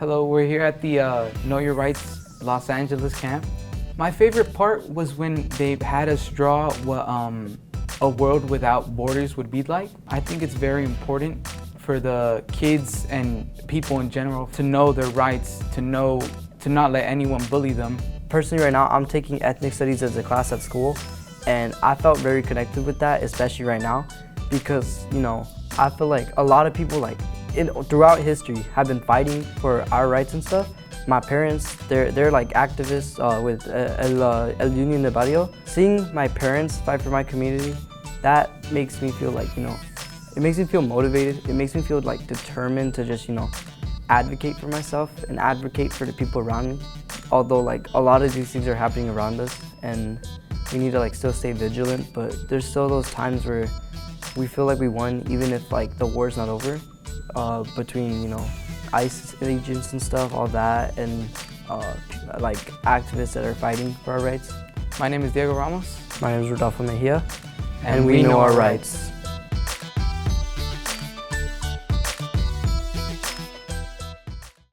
Hello, we're here at the Know Your Rights Los Angeles camp. My favorite part was when they had us draw what a world without borders would be like. I think it's very important for the kids and people in general to know their rights, to not let anyone bully them. Personally, right now, I'm taking ethnic studies as a class at school, and I felt very connected with that, especially right now, because, I feel like a lot of people, throughout history, have been fighting for our rights and stuff. My parents, they're like activists with El Union de Barrio. Seeing my parents fight for my community, that makes me feel like, it makes me feel motivated. It makes me feel like determined to just, advocate for myself and advocate for the people around me. Although a lot of these things are happening around us and we need to still stay vigilant, but there's still those times where we feel like we won, even if the war's not over, between ICE agents and stuff, all that, and activists that are fighting for our rights. My name is Diego Ramos. My name is Rodolfo Mejia, and we know our rights.